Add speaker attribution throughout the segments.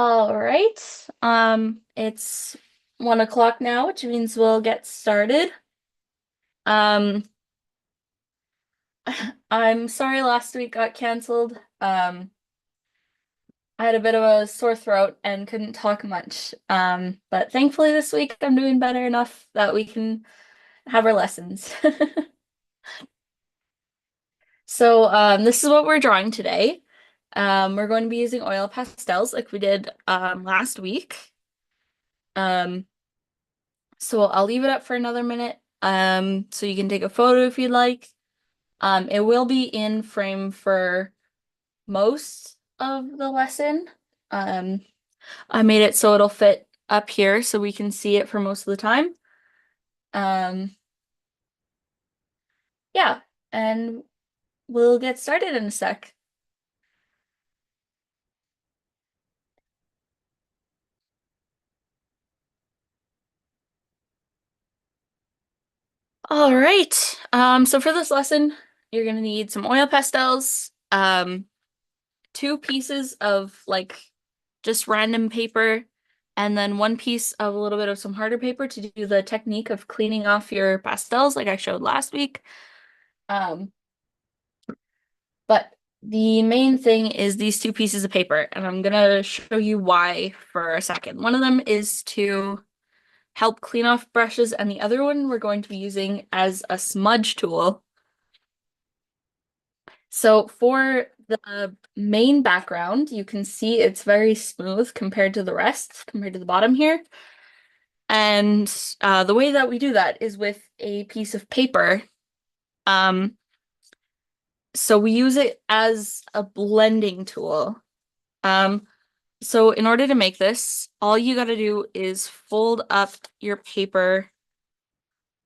Speaker 1: All right. It's 1 o'clock now, which means we'll get started. Um, I'm sorry last week got canceled. I had a bit of a sore throat and couldn't talk much. But thankfully this week I'm doing better enough that we can have our lessons. So, this is what we're drawing today. We're going to be using oil pastels like we did last week. Um, So I'll leave it up for another minute. So you can take a photo if you'd like. It will be in frame for most of the lesson. Um, I made it so it'll fit up here so we can see it for most of the time. Um, yeah, and we'll get started in a sec. All right. So for this lesson, you're gonna need some oil pastels, two pieces of like just random paper, and then one piece of a little bit of some harder paper to do the technique of cleaning off your pastels like I showed last week. Um, but the main thing is these two pieces of paper, and I'm gonna show you why for a second. One of them is to help clean off brushes, and the other one we're going to be using as a smudge tool. So for the main background, you can see it's very smooth compared to the rest, compared to the bottom here. And the way that we do that is with a piece of paper. Um, so we use it as a blending tool. Um, so in order to make this, all you got to do is fold up your paper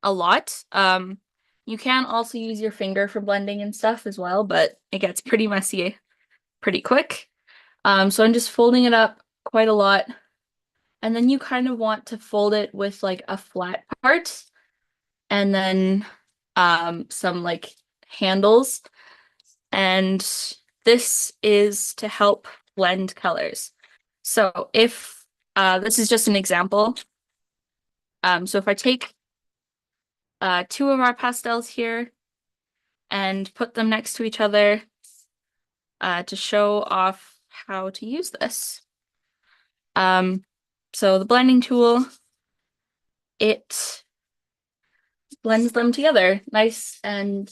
Speaker 1: a lot. You can also use your finger for blending and stuff as well, but it gets pretty messy pretty quick. So I'm just folding it up quite a lot. And then you kind of want to fold it with like a flat part and then some like handles. And this is to help blend colors. So if this is just an example. So if I take two of our pastels here and put them next to each other to show off how to use this. Um, so the blending tool, it blends them together nice and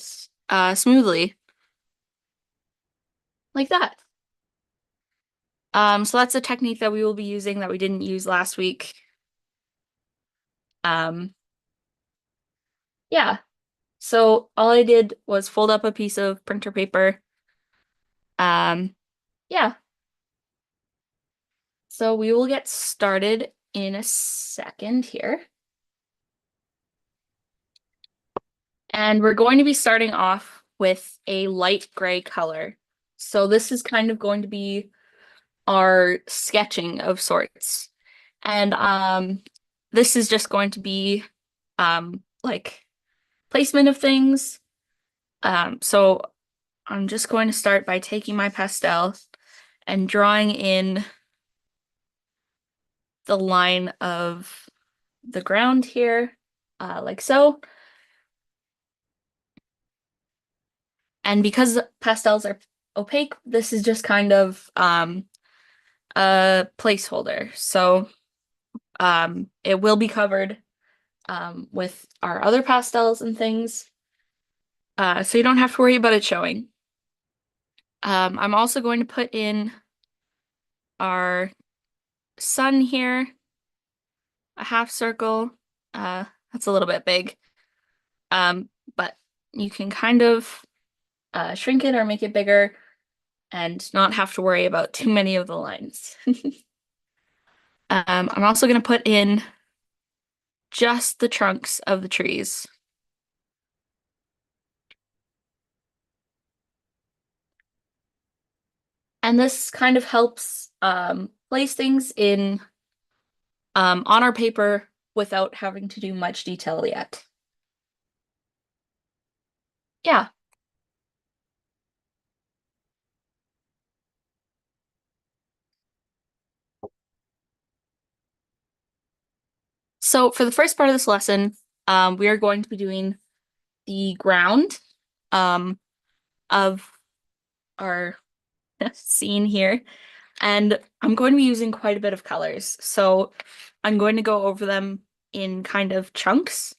Speaker 1: smoothly, like that. So that's a technique that we will be using that we didn't use last week. Um, yeah. So all I did was fold up a piece of printer paper. Um, yeah. So we will get started in a second here. And we're going to be starting off with a light gray color. So this is kind of going to be our sketching of sorts. And this is just going to be like placement of things. So I'm just going to start by taking my pastel and drawing in the line of the ground here, like so. And because pastels are opaque, this is just kind of a placeholder. So it will be covered with our other pastels and things. So you don't have to worry about it showing. I'm also going to put in our sun here, a half circle. That's a little bit big. But you can kind of shrink it or make it bigger and not have to worry about too many of the lines. I'm also going to put in just the trunks of the trees. And this kind of helps place things in on our paper without having to do much detail yet. Yeah. So for the first part of this lesson, we are going to be doing the ground um, of our scene here. And I'm going to be using quite a bit of colors. So I'm going to go over them in kind of chunks.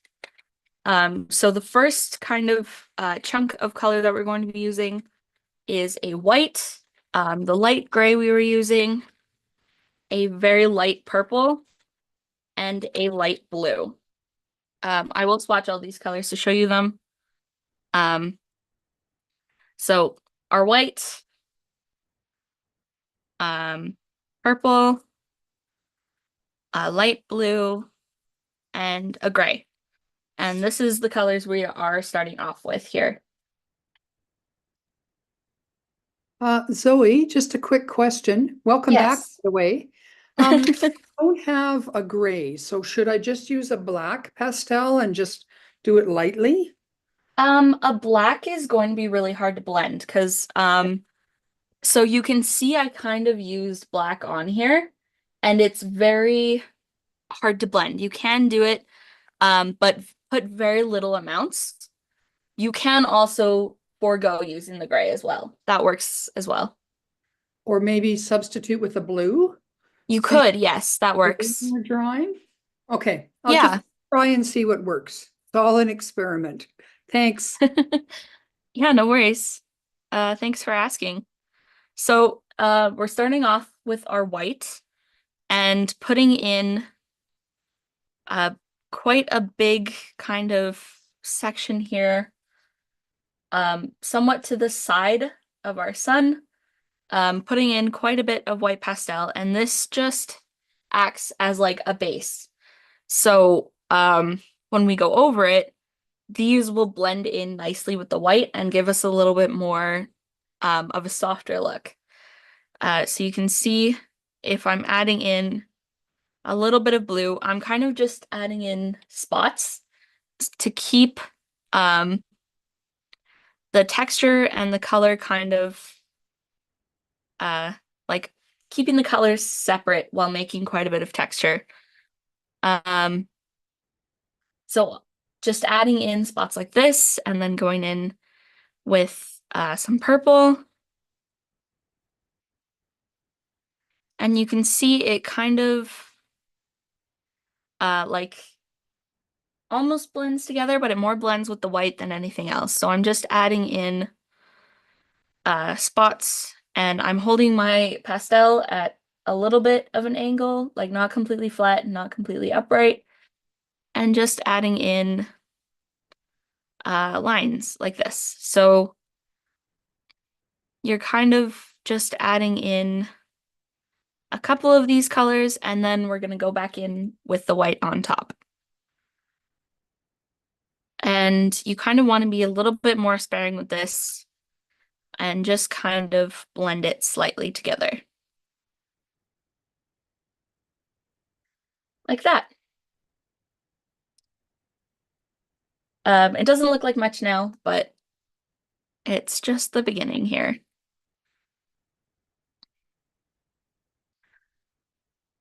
Speaker 1: So the first kind of chunk of color that we're going to be using is a white, the light gray we were using, a very light purple, and a light blue. I will swatch all these colors to show you them. Um, so our white, um, purple, a light blue, and a gray. And this is the colors we are starting off with here.
Speaker 2: Zoe, just a quick question. Welcome back, by
Speaker 1: Yes.
Speaker 2: the way. I don't have a gray, so should I just use a black pastel and just do it lightly?
Speaker 1: A black is going to be really hard to blend because so you can see I kind of used black on here and it's very hard to blend. You can do it, but put very little amounts. You can also forego using the gray as well. That works as well.
Speaker 2: Or maybe substitute with a blue?
Speaker 1: You
Speaker 2: Any
Speaker 1: could, yes, that
Speaker 2: blue
Speaker 1: works.
Speaker 2: in the drawing? Okay, I'll just
Speaker 1: Yeah.
Speaker 2: try and see what works. It's all an experiment. Thanks.
Speaker 1: Yeah, no worries. Thanks for asking. So, we're starting off with our white and putting in uh quite a big kind of section here, somewhat to the side of our sun, putting in quite a bit of white pastel, and this just acts as like a base. So, when we go over it, these will blend in nicely with the white and give us a little bit more of a softer look. So you can see if I'm adding in a little bit of blue, I'm kind of just adding in spots to keep um, the texture and the color kind of uh, like keeping the colors separate while making quite a bit of texture. Um, so just adding in spots like this and then going in with some purple. And you can see it kind of like almost blends together, but it more blends with the white than anything else. So I'm just adding in spots and I'm holding my pastel at a little bit of an angle, like not completely flat, not completely upright, and just adding in lines like this. So you're kind of just adding in a couple of these colors and then we're going to go back in with the white on top. And you kind of want to be a little bit more sparing with this and just kind of blend it slightly together. Like that. It doesn't look like much now, but it's just the beginning here.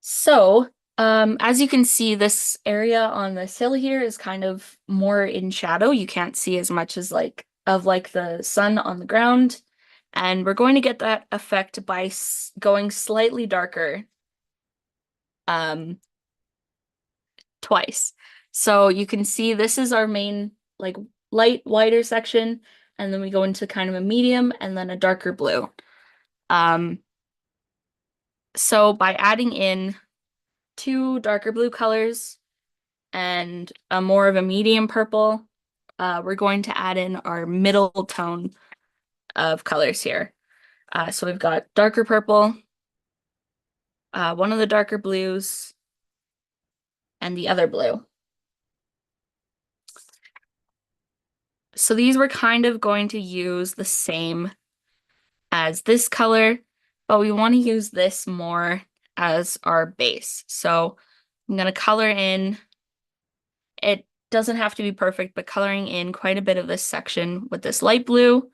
Speaker 1: So, as you can see, this area on this hill here is kind of more in shadow. You can't see as much as like the sun on the ground. And we're going to get that effect by going slightly darker um, twice. So you can see this is our main like light whiter section, and then we go into kind of a medium and then a darker blue. Um, so by adding in two darker blue colors and a more of a medium purple, we're going to add in our middle tone of colors here. So we've got darker purple, one of the darker blues, and the other blue. So these we're kind of going to use the same as this color, but we want to use this more as our base. So I'm going to color in, it doesn't have to be perfect, but coloring in quite a bit of this section with this light blue.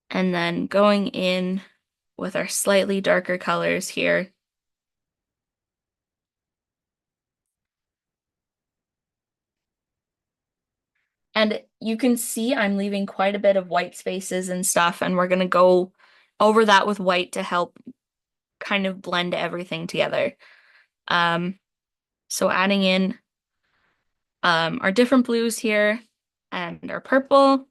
Speaker 1: And then going in with our slightly darker colors here And you can see I'm leaving quite a bit of white spaces and stuff, and we're gonna go over that with white to help kind of blend everything together. Um, so adding in our different blues here and our purple.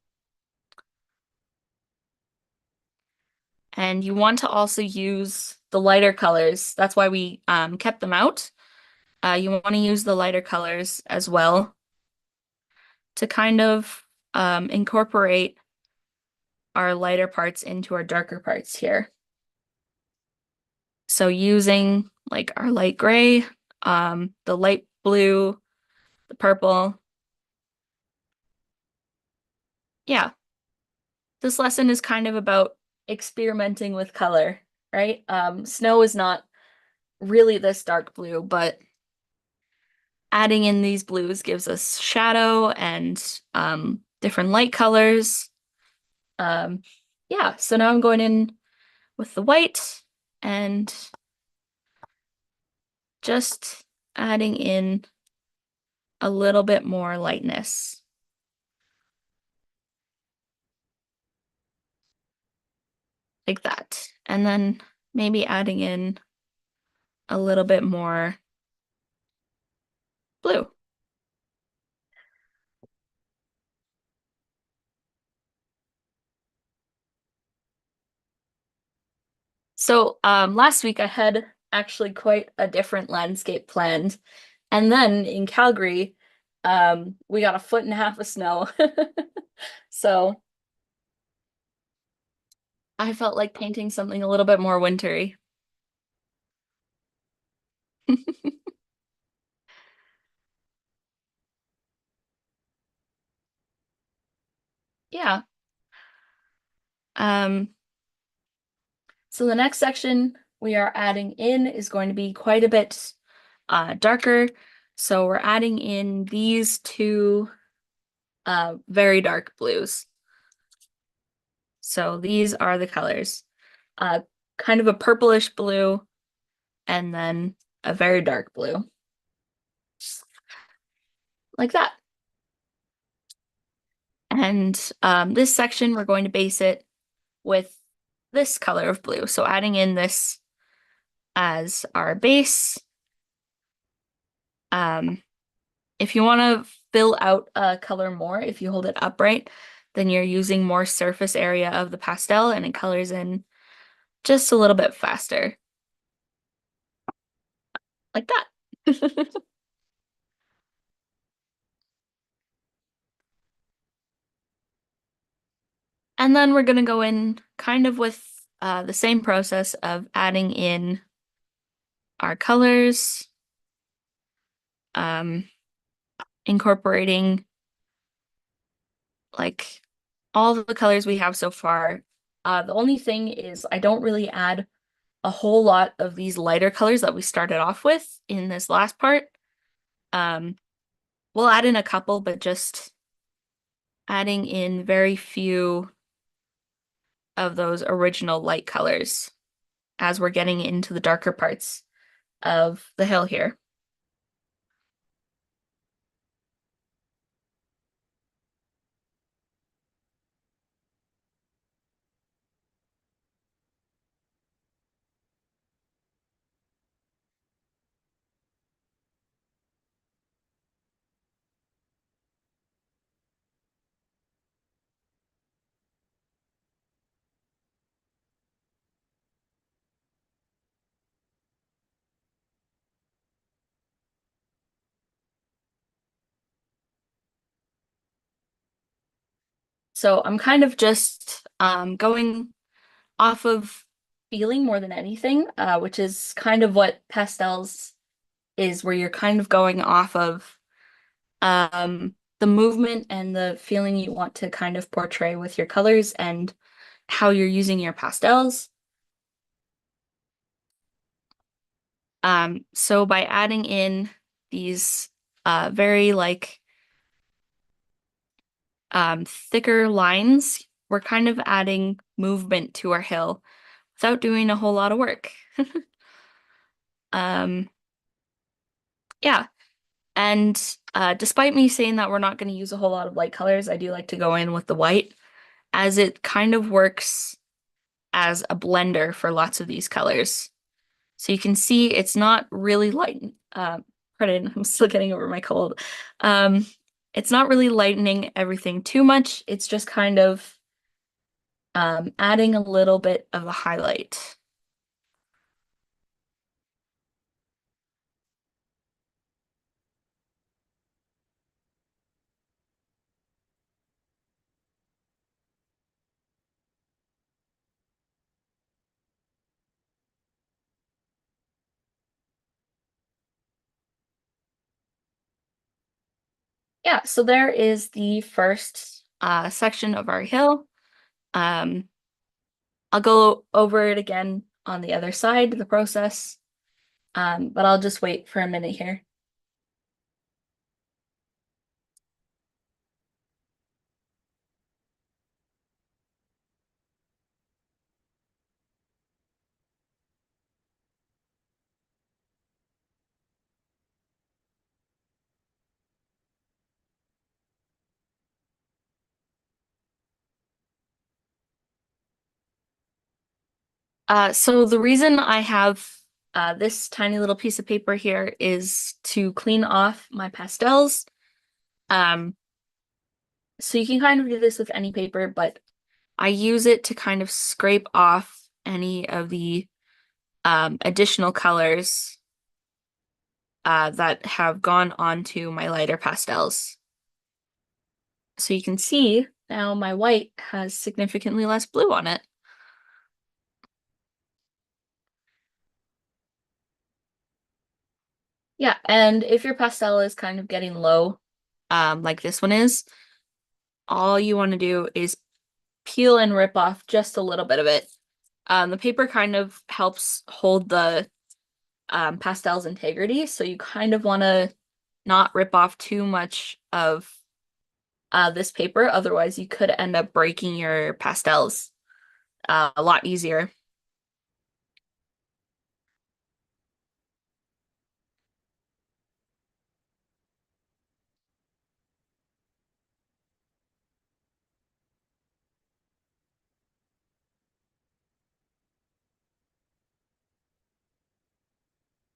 Speaker 1: And you want to also use the lighter colors. That's why we kept them out. You want to use the lighter colors as well to kind of incorporate our lighter parts into our darker parts here. So using like our light gray, the light blue, the purple. Yeah, this lesson is kind of about experimenting with color, right? Snow is not really this dark blue, but adding in these blues gives us shadow and different light colors. Um, yeah, so now I'm going in with the white and just adding in a little bit more lightness, like that. And then maybe adding in a little bit more blue. So last week I had actually quite a different landscape planned. And then in Calgary, we got a foot and a half of snow. So I felt like painting something a little bit more wintry. Yeah. Um, so the next section we are adding in is going to be quite a bit darker. So we're adding in these two very dark blues. So these are the colors. Uh, kind of a purplish blue and then a very dark blue. Like that. And this section, we're going to base it with this color of blue. So adding in this as our base. Um, if you want to fill out a color more, if you hold it upright, then you're using more surface area of the pastel and it colors in just a little bit faster. Like that. And then we're going to go in kind of with the same process of adding in our colors, um, incorporating like all the colors we have so far. The only thing is I don't really add a whole lot of these lighter colors that we started off with in this last part. Um, we'll add in a couple, but just adding in very few of those original light colors as we're getting into the darker parts of the hill here. So I'm kind of just going off of feeling more than anything, which is kind of what pastels is, where you're kind of going off of the movement and the feeling you want to kind of portray with your colors and how you're using your pastels. So by adding in these very like thicker lines, we're kind of adding movement to our hill without doing a whole lot of work. Um, yeah, and Despite me saying that we're not going to use a whole lot of light colors, I do like to go in with the white as it kind of works as a blender for lots of these colors. So you can see it's not really light. Pardon, I'm still getting over my cold. Um, it's not really lightening everything too much. It's just kind of adding a little bit of a highlight. Yeah, so there is the first section of our hill. Um, I'll go over it again on the other side, the process, but I'll just wait for a minute here. So the reason I have this tiny little piece of paper here is to clean off my pastels. Um, so you can kind of do this with any paper, but I use it to kind of scrape off any of the additional colors that have gone onto my lighter pastels. So you can see now my white has significantly less blue on it. Yeah, and if your pastel is kind of getting low, like this one is, all you want to do is peel and rip off just a little bit of it. The paper kind of helps hold the pastel's integrity, so you kind of want to not rip off too much of this paper, otherwise you could end up breaking your pastels a lot easier.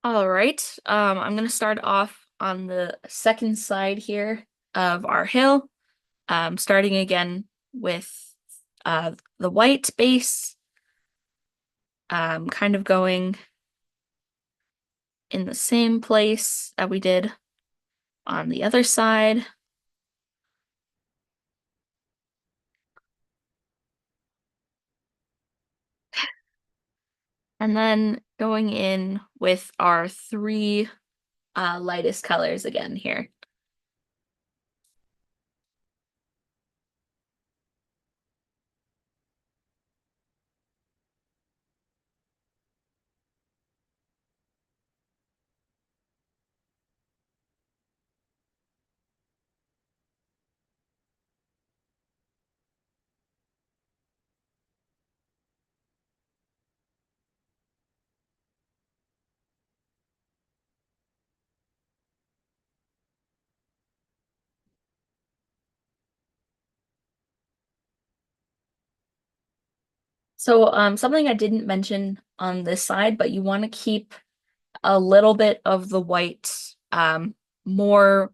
Speaker 1: All right, I'm gonna start off on the second side here of our hill, starting again with the white base, kind of going in the same place that we did on the other side. And then going in with our three lightest colors again here. So something I didn't mention on this side, but you want to keep a little bit of the white, more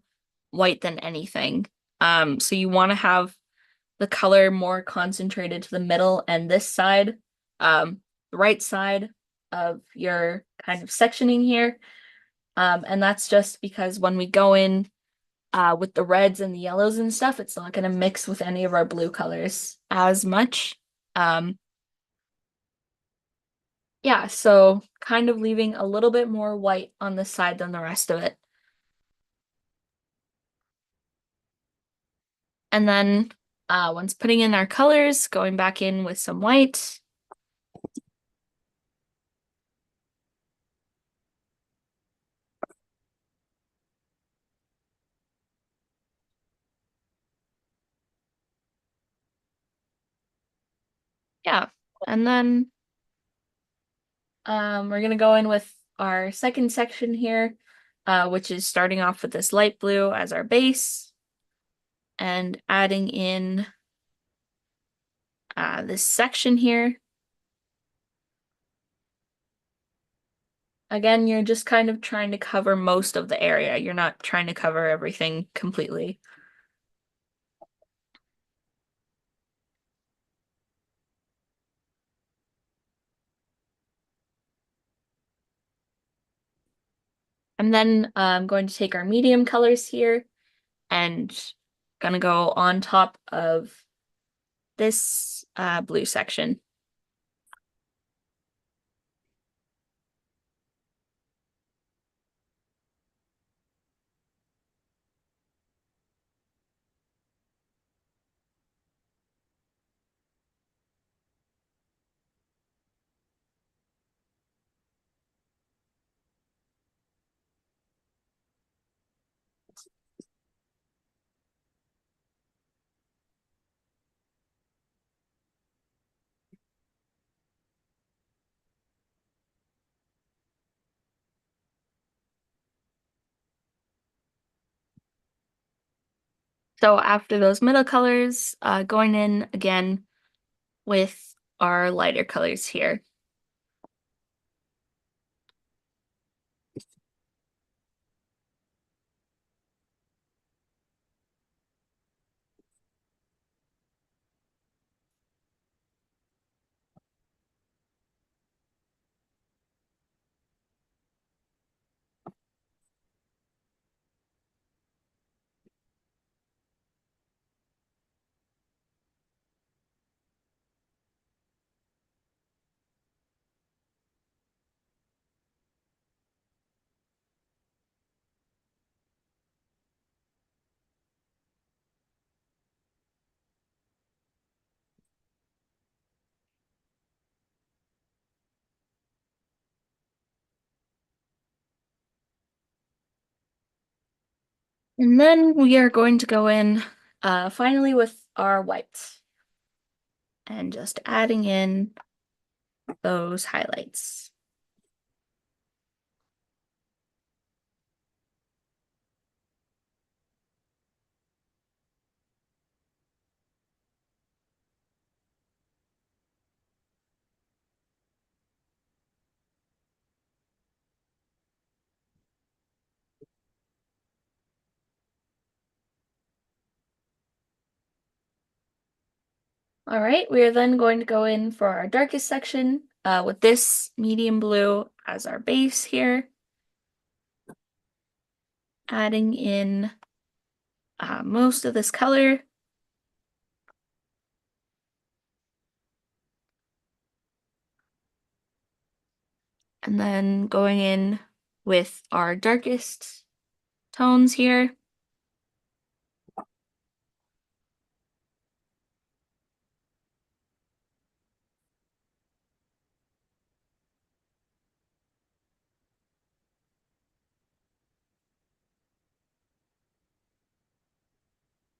Speaker 1: white than anything. So you want to have the color more concentrated to the middle and this side, the right side of your kind of sectioning here. And that's just because when we go in with the reds and the yellows and stuff, it's not going to mix with any of our blue colors as much. Um, yeah, so kind of leaving a little bit more white on this side than the rest of it. And then once putting in our colors, going back in with some white. Yeah, and then we're gonna go in with our second section here. which is starting off with this light blue as our base and adding in this section here. Again, you're just kind of trying to cover most of the area. You're not trying to cover everything completely. And then I'm going to take our medium colors here and gonna go on top of this blue section. So after those middle colors, going in again with our lighter colors here. And then we are going to go in finally with our whites and just adding in those highlights. All right, we are then going to go in for our darkest section with this medium blue as our base here, adding in most of this color. And then going in with our darkest tones here.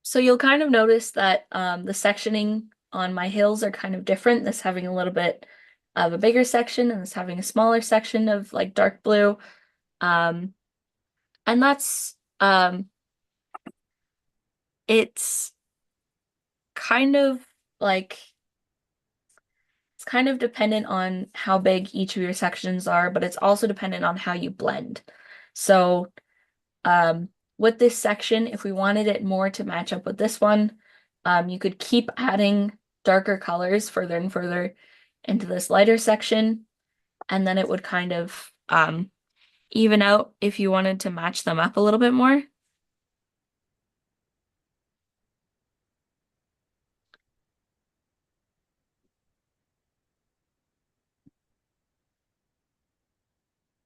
Speaker 1: So you'll kind of notice that the sectioning on my hills are kind of different. This having a little bit of a bigger section and this having a smaller section of like dark blue. Um, and that's it's kind of like it's kind of dependent on how big each of your sections are, but it's also dependent on how you blend. So Um, with this section, if we wanted it more to match up with this one, you could keep adding darker colors further and further into this lighter section, and then it would kind of even out if you wanted to match them up a little bit more.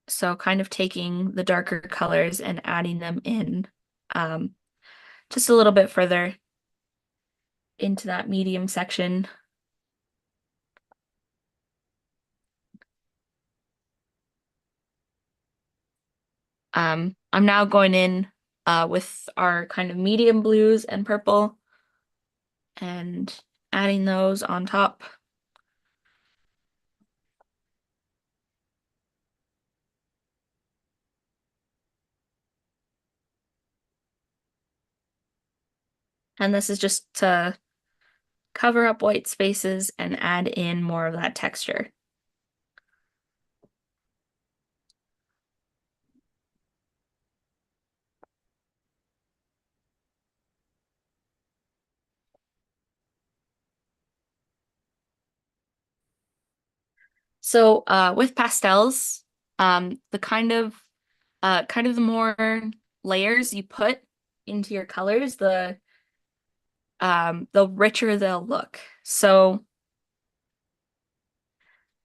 Speaker 1: So kind of taking the darker colors and adding them in um, just a little bit further into that medium section. I'm now going in with our kind of medium blues and purple and adding those on top. And this is just to cover up white spaces and add in more of that texture. So with pastels, the kind of the more layers you put into your colors, the richer they'll look. So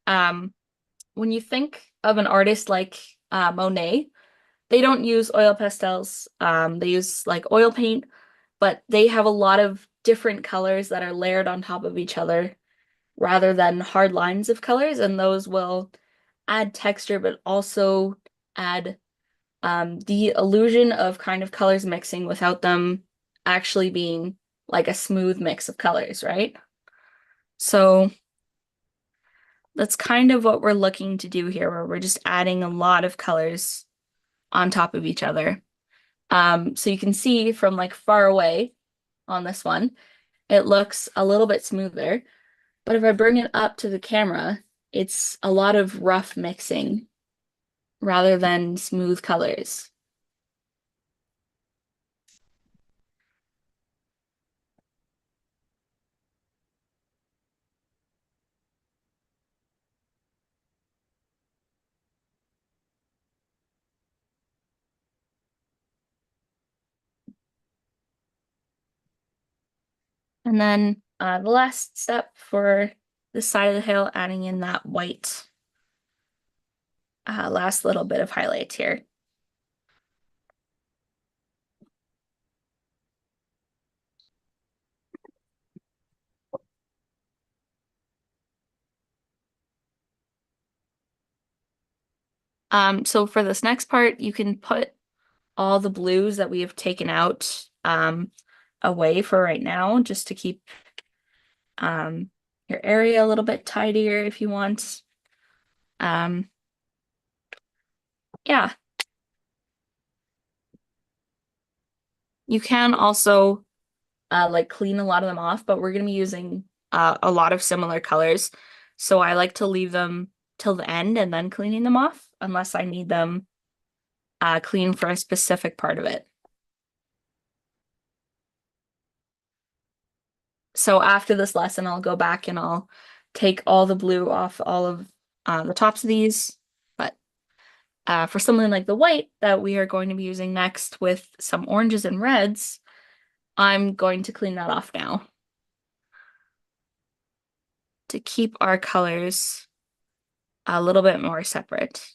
Speaker 1: um, when you think of an artist like Monet, they don't use oil pastels. They use like oil paint, but they have a lot of different colors that are layered on top of each other rather than hard lines of colors, and those will add texture, but also add the illusion of kind of colors mixing without them actually being like a smooth mix of colors, right? So that's kind of what we're looking to do here, where we're just adding a lot of colors on top of each other. So you can see from like far away on this one, it looks a little bit smoother. But if I bring it up to the camera, it's a lot of rough mixing rather than smooth colors. And then the last step for this side of the hill, adding in that white last little bit of highlight here. So for this next part, you can put all the blues that we have taken out away for right now, just to keep um, your area a little bit tidier if you want. Um, yeah, you can also like clean a lot of them off, but we're going to be using a lot of similar colors. So I like to leave them till the end and then cleaning them off unless I need them clean for a specific part of it. So after this lesson, I'll go back and I'll take all the blue off all of the tops of these. But for something like the white that we are going to be using next with some oranges and reds, I'm going to clean that off now to keep our colors a little bit more separate.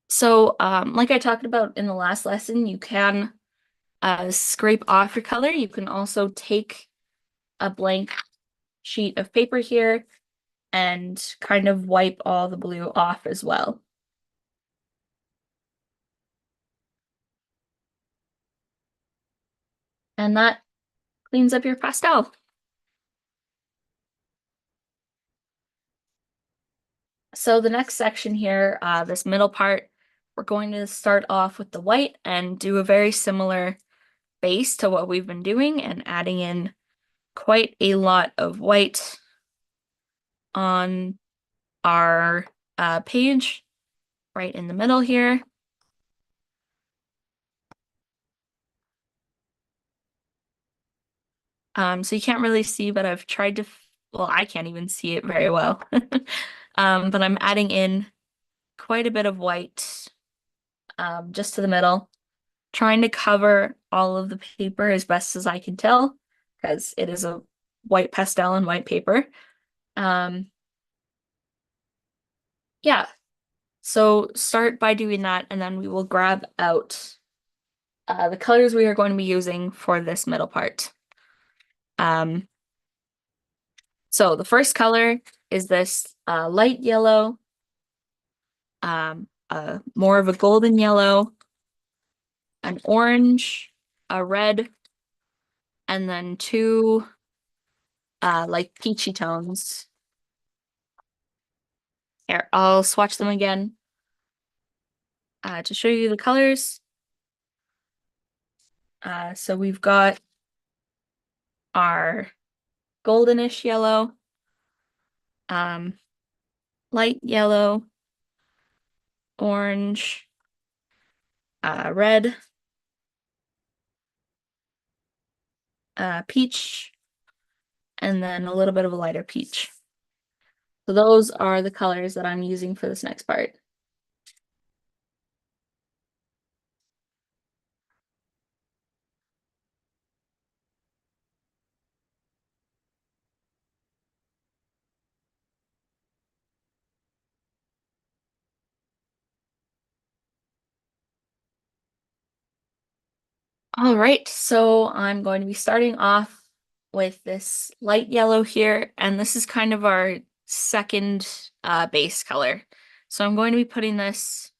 Speaker 1: So, like I talked about in the last lesson, you can scrape off your color. You can also take a blank sheet of paper here and kind of wipe all the blue off as well. And that cleans up your pastel. So the next section here, this middle part, we're going to start off with the white and do a very similar base to what we've been doing and adding in quite a lot of white on our page right in the middle here. So you can't really see, but I've tried to, well, I can't even see it very well. But I'm adding in quite a bit of white just to the middle, trying to cover all of the paper as best as I can tell, because it is a white pastel and white paper. Um, yeah, so start by doing that, and then we will grab out the colors we are going to be using for this middle part. Um, so the first color is this light yellow, more of a golden yellow, an orange, a red, and then two like peachy tones. Here, I'll swatch them again to show you the colors. So we've got our goldenish yellow, um, light yellow, orange, red, peach, and then a little bit of a lighter peach. So those are the colors that I'm using for this next part. All right, so I'm going to be starting off with this light yellow here, and this is kind of our second base color. So I'm going to be putting this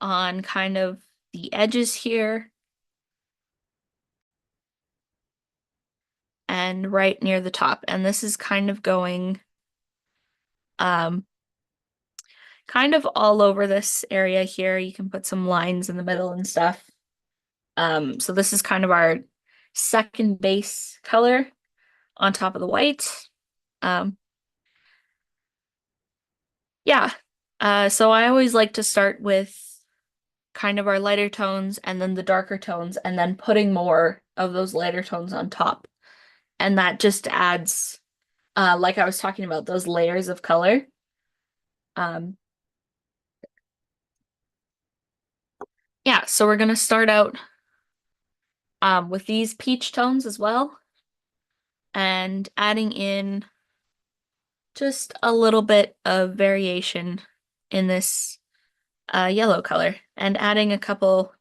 Speaker 1: on kind of the edges here and right near the top. And this is kind of going um, kind of all over this area here. You can put some lines in the middle and stuff. So this is kind of our second base color on top of the white. Um, yeah. So I always like to start with kind of our lighter tones and then the darker tones and then putting more of those lighter tones on top. And that just adds, like I was talking about, those layers of color. Um, yeah, so we're gonna start out with these peach tones as well and adding in just a little bit of variation in this yellow color and adding a couple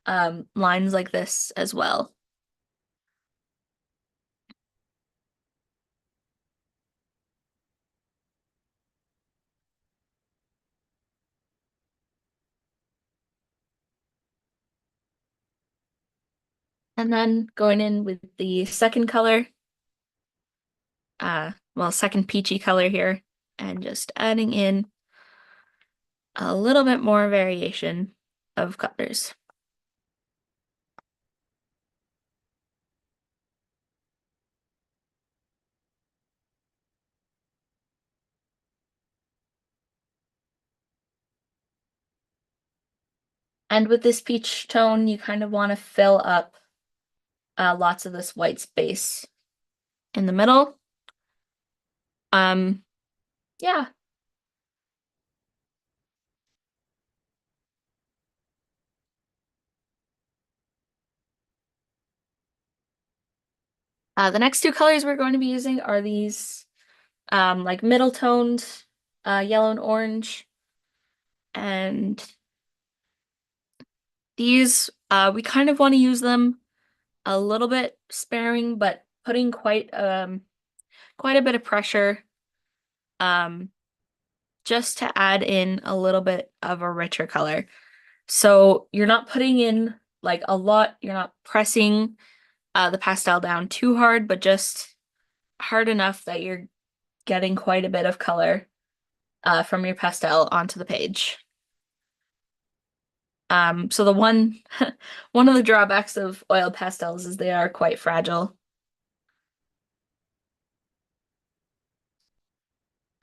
Speaker 1: lines like this as well. And then going in with the second color, well, second peachy color here, and just adding in a little bit more variation of colors. And with this peach tone, you kind of want to fill up lots of this white space in the middle. Um, yeah. The next two colors we're going to be using are these like middle toned yellow and orange. And these, we kind of want to use them a little bit sparing, but putting quite a bit of pressure um, just to add in a little bit of a richer color. So you're not putting in like a lot, you're not pressing the pastel down too hard, but just hard enough that you're getting quite a bit of color from your pastel onto the page. So the one one of the drawbacks of oiled pastels is they are quite fragile.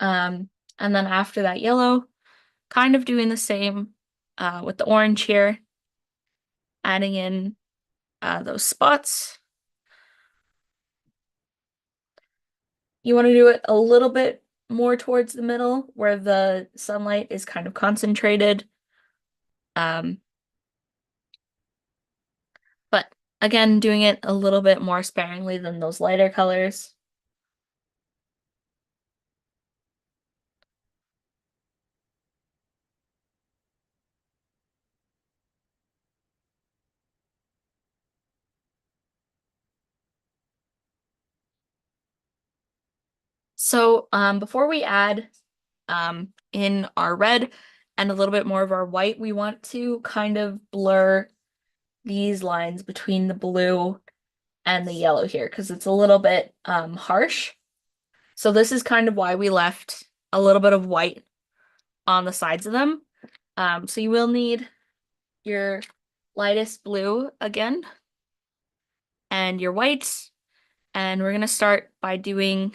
Speaker 1: Um, and then after that yellow, kind of doing the same with the orange here, adding in those spots. You want to do it a little bit more towards the middle where the sunlight is kind of concentrated. Um, but again, doing it a little bit more sparingly than those lighter colors. So before we add in our red and a little bit more of our white, we want to kind of blur these lines between the blue and the yellow here because it's a little bit harsh. So this is kind of why we left a little bit of white on the sides of them. So you will need your lightest blue again and your whites. And we're gonna start by doing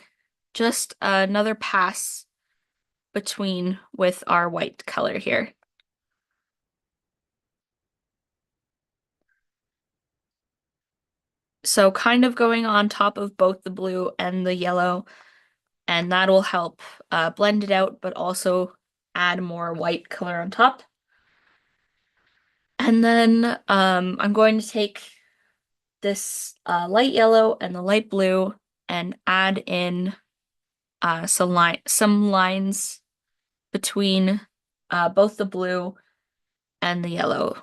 Speaker 1: just another pass between with our white color here. So kind of going on top of both the blue and the yellow, and that'll help blend it out, but also add more white color on top. And then I'm going to take this light yellow and the light blue and add in some lines between both the blue and the yellow.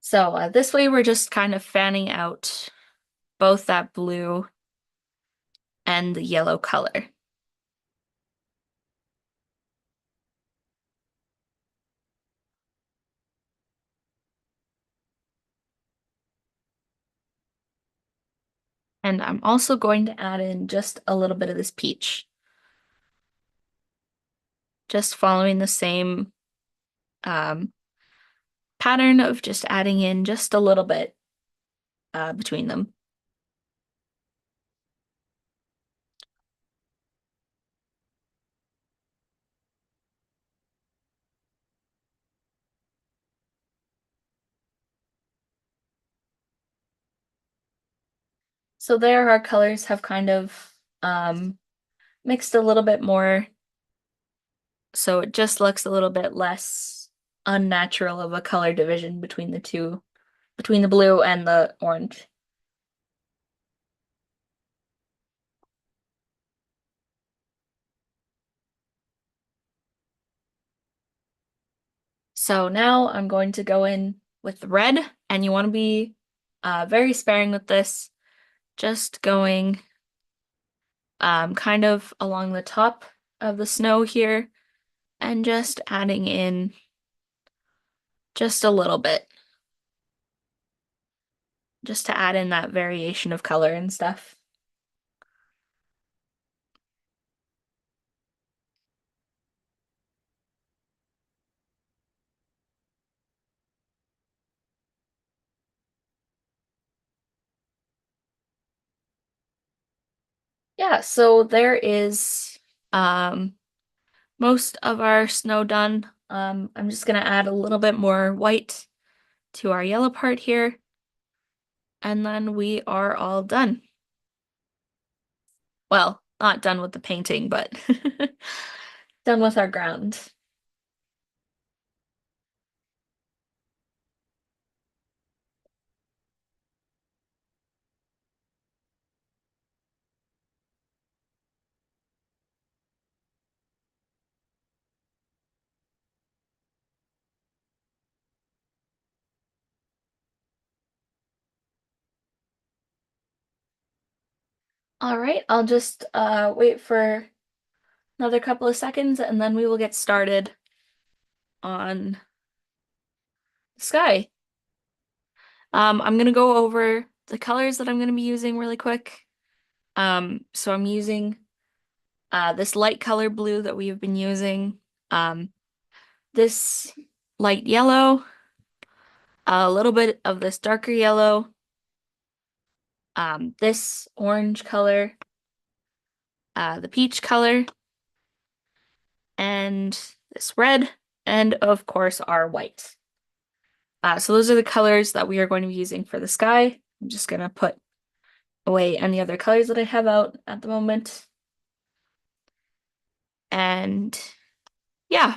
Speaker 1: So this way we're just kind of fanning out both that blue and the yellow color. And I'm also going to add in just a little bit of this peach. Just following the same um, pattern of just adding in just a little bit between them. So there our colors have kind of mixed a little bit more, so it just looks a little bit less unnatural of a color division between the two, between the blue and the orange. So now I'm going to go in with the red, and you want to be very sparing with this, just going kind of along the top of the snow here and just adding in just a little bit, just to add in that variation of color and stuff. Yeah, so there is um, most of our snow done. I'm just gonna add a little bit more white to our yellow part here, and then we are all done. Well, not done with the painting, but done with our ground. All right, I'll just wait for another couple of seconds and then we will get started on the sky. I'm gonna go over the colors that I'm gonna be using really quick. So I'm using this light color blue that we have been using, this light yellow, a little bit of this darker yellow, this orange color, the peach color, and this red, and of course our white. So those are the colors that we are going to be using for the sky. I'm just gonna put away any other colors that I have out at the moment. And yeah,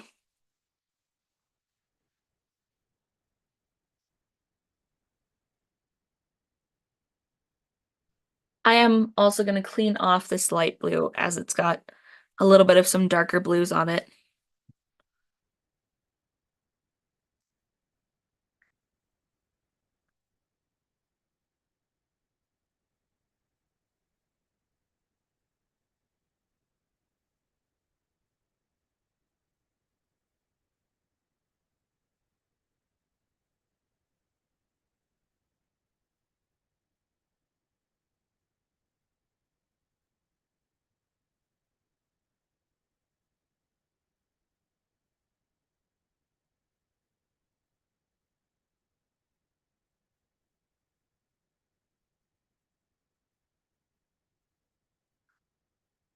Speaker 1: I am also gonna clean off this light blue as it's got a little bit of some darker blues on it.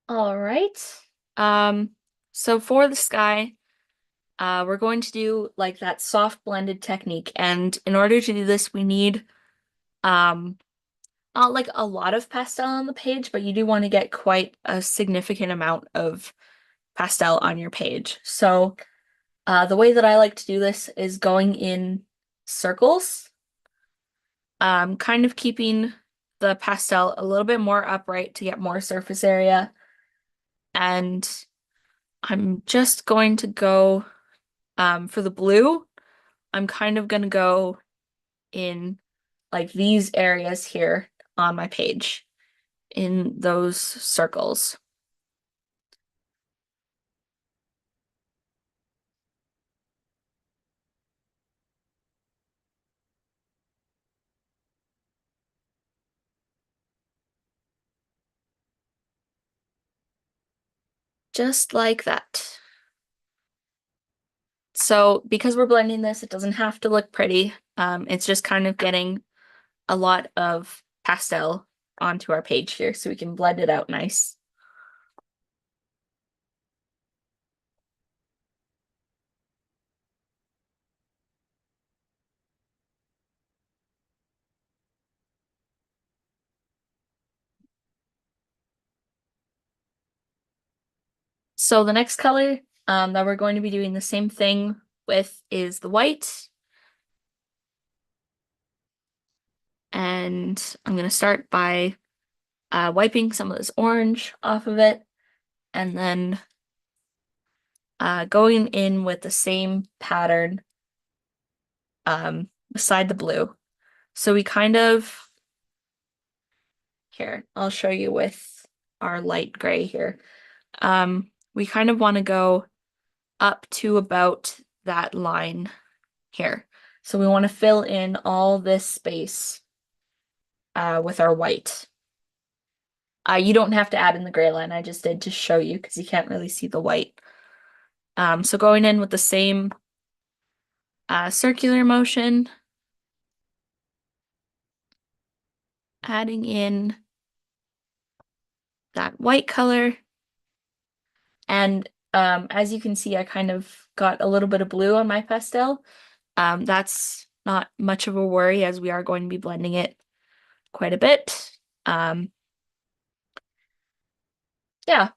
Speaker 1: All right. Um, so for the sky, we're going to do like that soft blended technique. And in order to do this, we need um not like a lot of pastel on the page, but you do want to get quite a significant amount of pastel on your page. So the way that I like to do this is going in circles, kind of keeping the pastel a little bit more upright to get more surface area. And I'm just going to go for the blue. I'm kind of going to go in like these areas here on my page in those circles. Just like that. So because we're blending this, it doesn't have to look pretty. It's just kind of getting a lot of pastel onto our page here so we can blend it out nice. So the next color that we're going to be doing the same thing with is the white. And I'm going to start by wiping some of this orange off of it and then going in with the same pattern beside the blue. So we kind of, here, I'll show you with our light gray here. We kind of want to go up to about that line here. So we want to fill in all this space with our white. You don't have to add in the gray line. I just did to show you because you can't really see the white. So going in with the same circular motion, adding in that white color. And as you can see, I kind of got a little bit of blue on my pastel. That's not much of a worry as we are going to be blending it quite a bit. Um, yeah.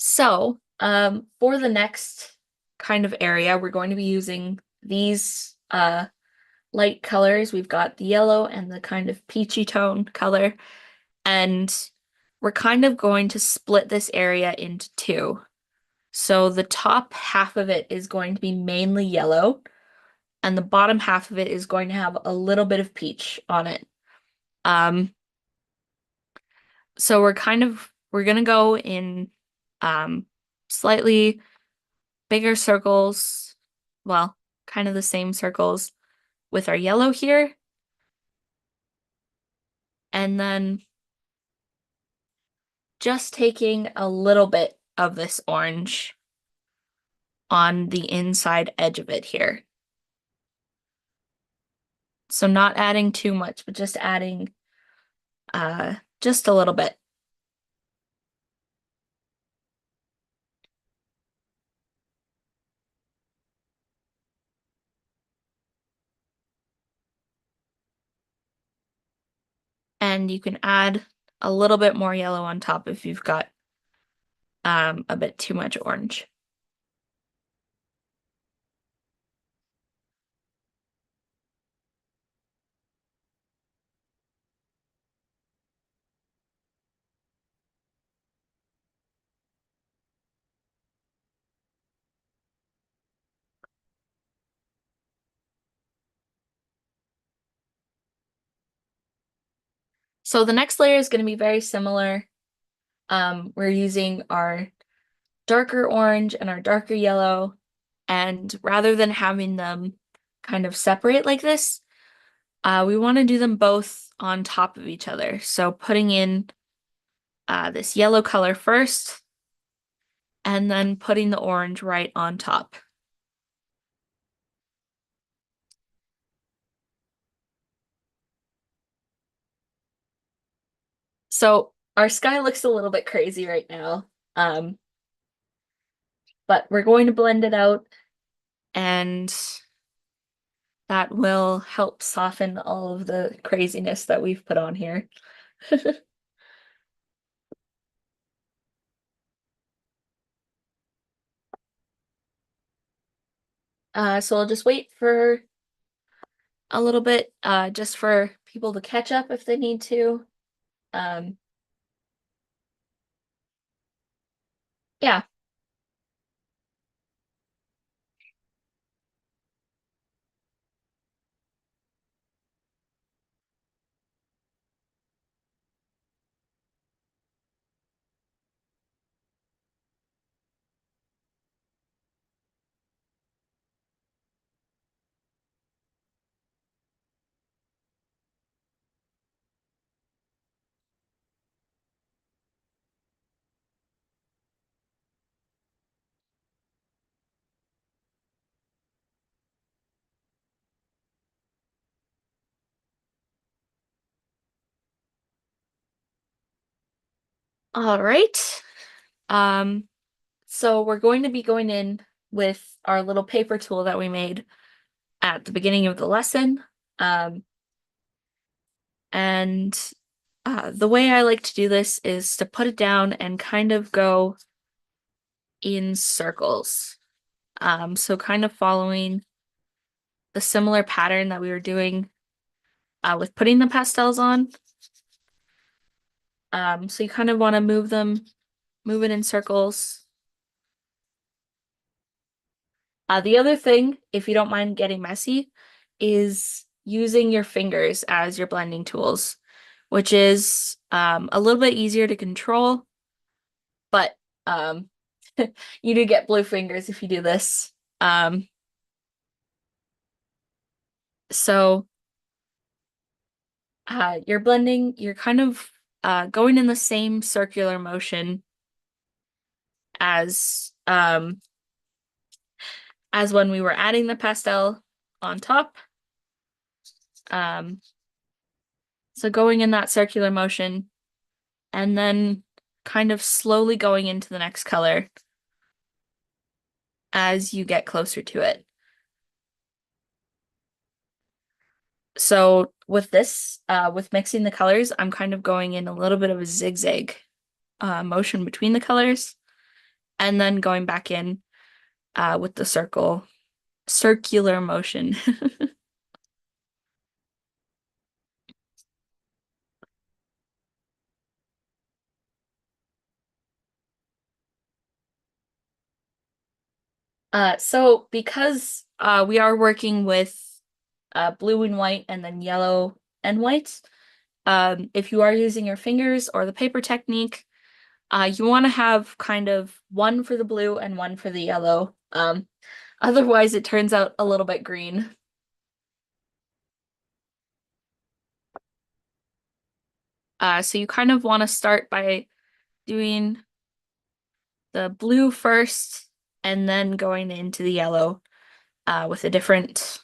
Speaker 1: So for the next kind of area, we're going to be using these light colors. We've got the yellow and the kind of peachy tone color. And we're kind of going to split this area into two. So the top half of it is going to be mainly yellow, and the bottom half of it is going to have a little bit of peach on it. Um, so we're gonna go in um slightly bigger circles, well, kind of the same circles with our yellow here, and then just taking a little bit of this orange on the inside edge of it here. So not adding too much, but just adding just a little bit. And you can add a little bit more yellow on top if you've got a bit too much orange. So the next layer is going to be very similar. We're using our darker orange and our darker yellow, And rather than having them kind of separate like this, we want to do them both on top of each other. So putting in this yellow color first, and then putting the orange right on top. So our sky looks a little bit crazy right now, um, but we're going to blend it out, and that will help soften all of the craziness that we've put on here. So I'll just wait for a little bit, just for people to catch up if they need to. Um, yeah. All right. Um, so we're going to be going in with our little paper tool that we made at the beginning of the lesson. Um, and the way I like to do this is to put it down and kind of go in circles. So kind of following the similar pattern that we were doing with putting the pastels on. So you kind of want to move it in circles. The other thing, if you don't mind getting messy, is using your fingers as your blending tools, which is a little bit easier to control, but um, you do get blue fingers if you do this. Um, so you're blending, you're kind of going in the same circular motion as when we were adding the pastel on top. Um, so going in that circular motion and then kind of slowly going into the next color as you get closer to it. So with this, with mixing the colors, I'm kind of going in a little bit of a zigzag motion between the colors and then going back in with the circular motion. So because we are working with blue and white and then yellow and white, if you are using your fingers or the paper technique, you want to have kind of one for the blue and one for the yellow. Otherwise, it turns out a little bit green. So you kind of want to start by doing the blue first and then going into the yellow with a different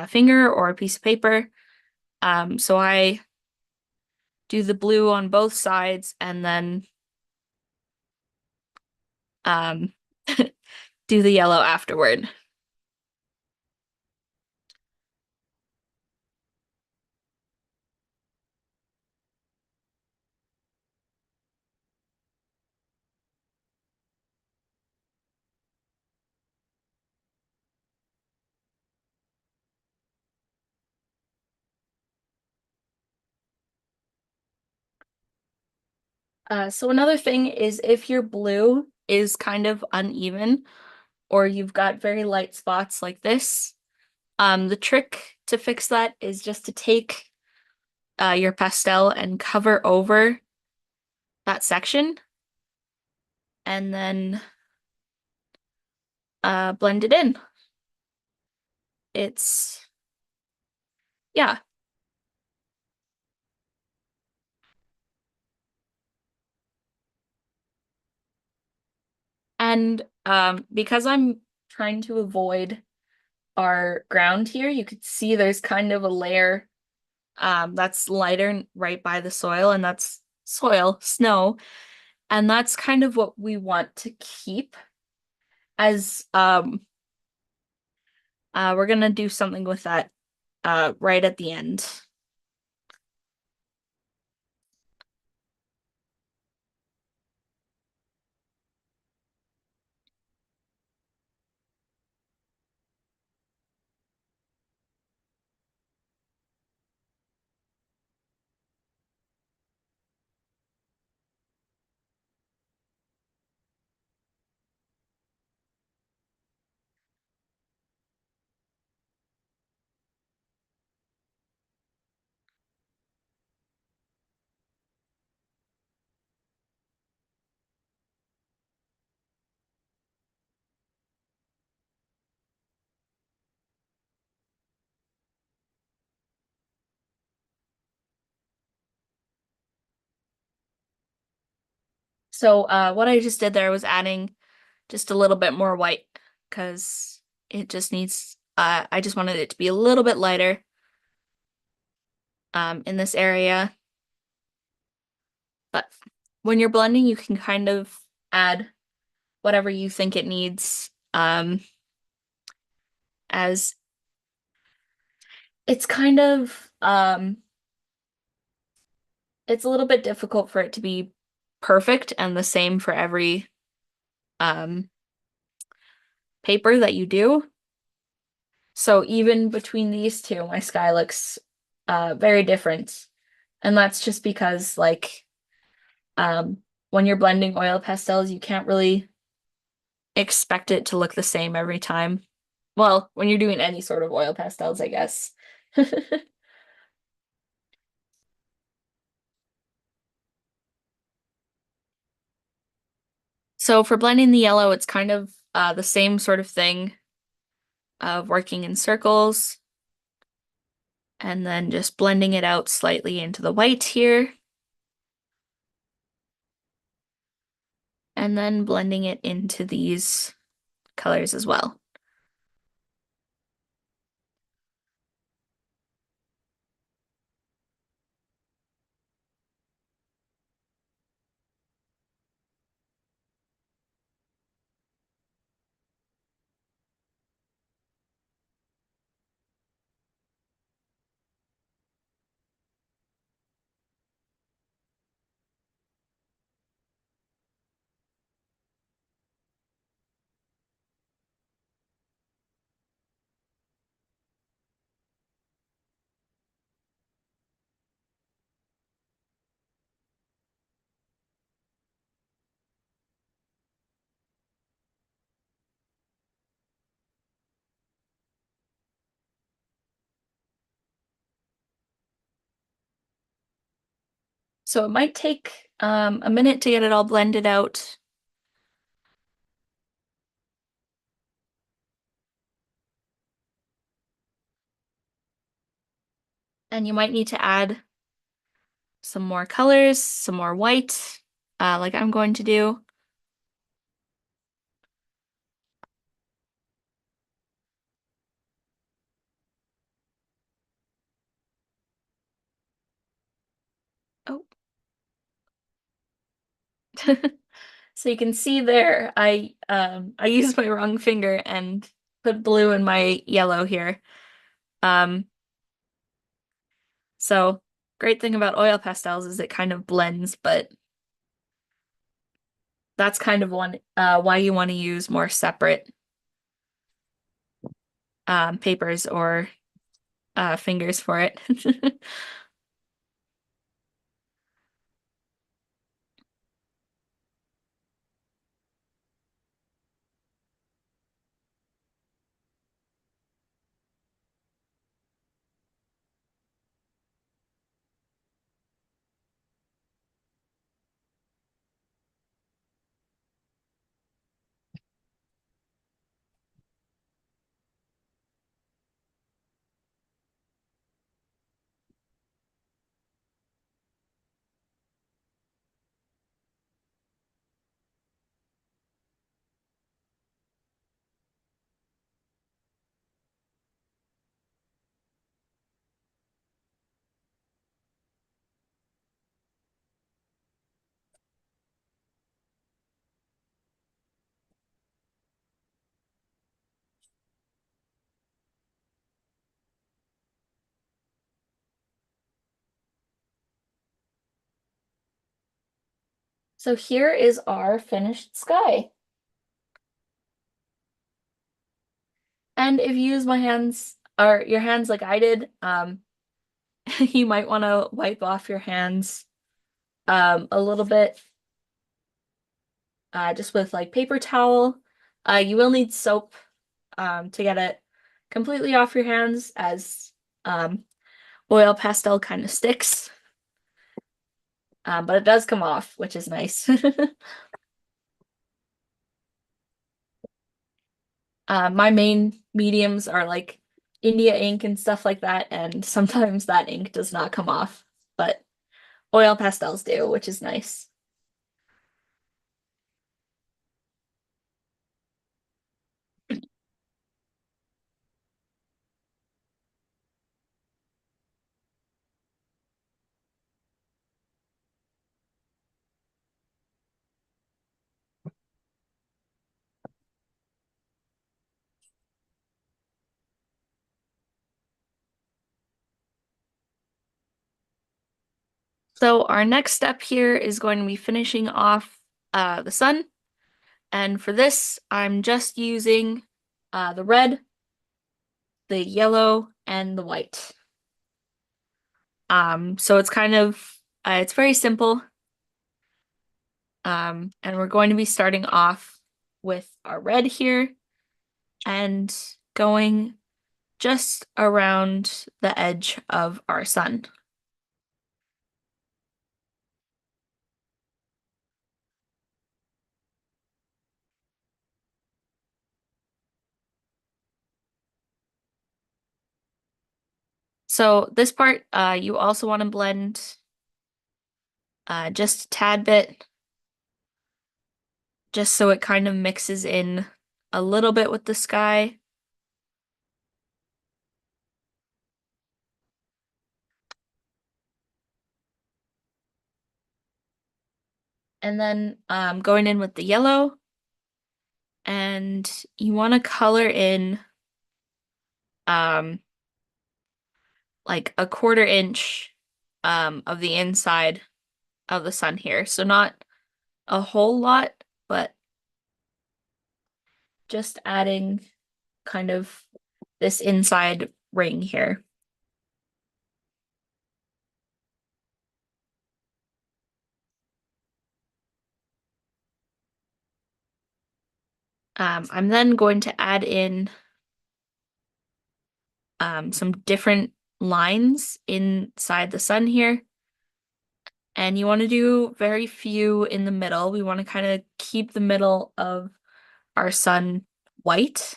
Speaker 1: finger or a piece of paper. So I do the blue on both sides and then um, do the yellow afterward. So another thing is if your blue is kind of uneven or you've got very light spots like this, the trick to fix that is just to take your pastel and cover over that section and then blend it in. It's, yeah. And because I'm trying to avoid our ground here, you could see there's kind of a layer that's lighter right by the soil, and that's soil, snow. And that's kind of what we want to keep as we're gonna do something with that right at the end. So what I just did there was adding just a little bit more white because it just needs I just wanted it to be a little bit lighter in this area. But when you're blending, you can kind of add whatever you think it needs. As it's kind of it's a little bit difficult for it to be perfect and the same for every um paper that you do. So even between these two, my sky looks very different. And that's just because like when you're blending oil pastels, you can't really expect it to look the same every time. Well, when you're doing any sort of oil pastels, I guess. So for blending the yellow, it's kind of the same sort of thing of working in circles and then just blending it out slightly into the white here, and then blending it into these colors as well. So it might take a minute to get it all blended out. And you might need to add some more colors, some more white, like I'm going to do. Oh. So you can see there, I used my wrong finger and put blue in my yellow here. Um, so great thing about oil pastels is it kind of blends, but that's kind of one why you want to use more separate papers or fingers for it. So here is our finished sky. And if you use my hands or your hands like I did, you might want to wipe off your hands a little bit, just with like paper towel. You will need soap to get it completely off your hands as um, oil pastel kind of sticks. But it does come off, which is nice. My main mediums are like India ink and stuff like that, and sometimes that ink does not come off, but oil pastels do, which is nice. So our next step here is going to be finishing off the sun. And for this, I'm just using the red, the yellow, and the white. So it's kind of, it's very simple. And we're going to be starting off with our red here and going just around the edge of our sun. So this part, you also want to blend just a tad bit, just so it kind of mixes in a little bit with the sky. And then going in with the yellow, and you want to color in um, like a 1/4 inch of the inside of the sun here. So not a whole lot, but just adding kind of this inside ring here. I'm then going to add in some different lines inside the sun here. And you want to do very few in the middle. We want to kind of keep the middle of our sun white.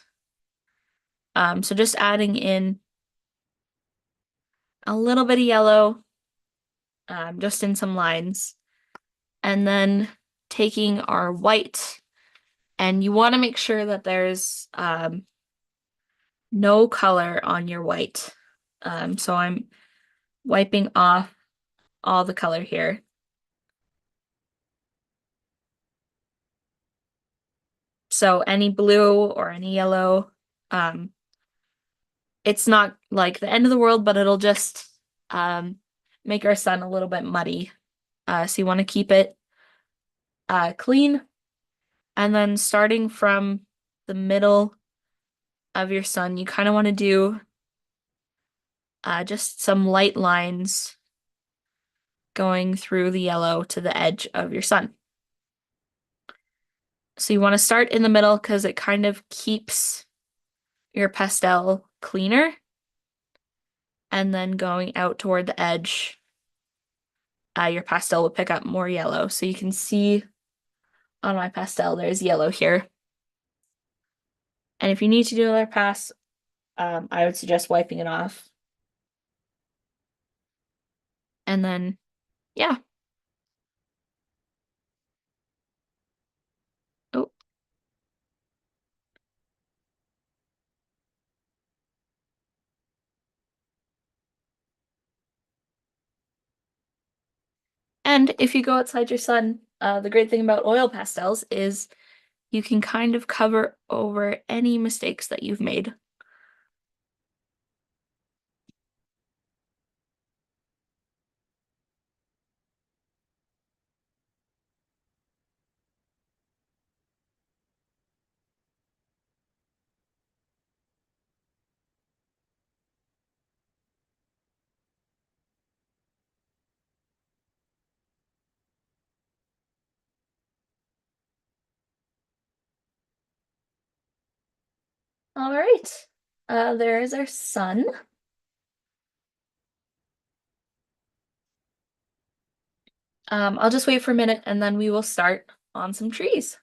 Speaker 1: So just adding in a little bit of yellow, just in some lines, and then taking our white, and you want to make sure that there's no color on your white. So I'm wiping off all the color here. So any blue or any yellow, um, it's not like the end of the world, but it'll just make our sun a little bit muddy. So you want to keep it clean. And then starting from the middle of your sun, you kind of want to do just some light lines going through the yellow to the edge of your sun. So you want to start in the middle because it kind of keeps your pastel cleaner. And then going out toward the edge, your pastel will pick up more yellow. So you can see on my pastel, there's yellow here. And if you need to do another pass, I would suggest wiping it off. And then, yeah. Oh, and if you go outside your sun, the great thing about oil pastels is you can kind of cover over any mistakes that you've made. All right. There is our sun. I'll just wait for a minute and then we will start on some trees.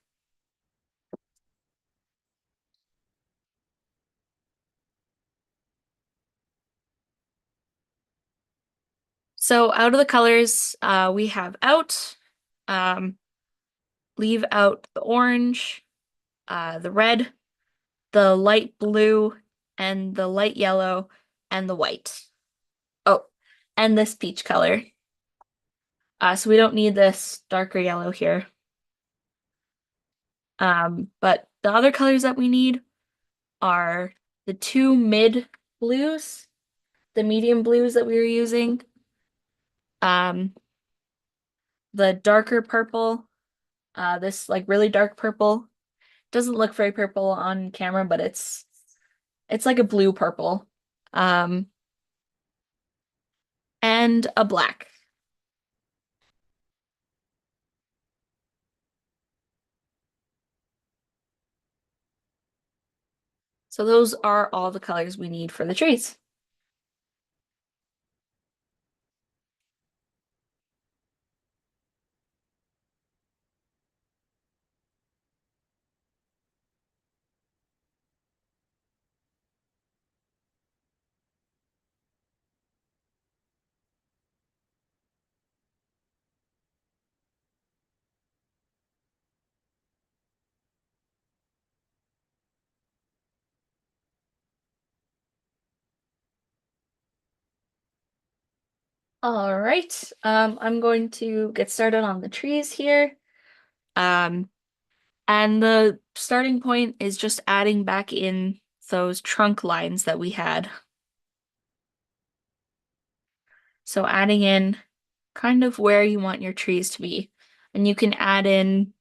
Speaker 1: So out of the colors, we have out, um, leave out the orange, the red, the light blue, and the light yellow, and the white. Oh, and this peach color. So we don't need this darker yellow here. But the other colors that we need are the two mid blues, the medium blues that we were using, um, the darker purple, this like really dark purple. Doesn't look very purple on camera, but it's like a blue purple. Um, and a black. So those are all the colors we need for the trees. All right. I'm going to get started on the trees here. Um, and the starting point is just adding back in those trunk lines that we had. So adding in kind of where you want your trees to be. And you can add in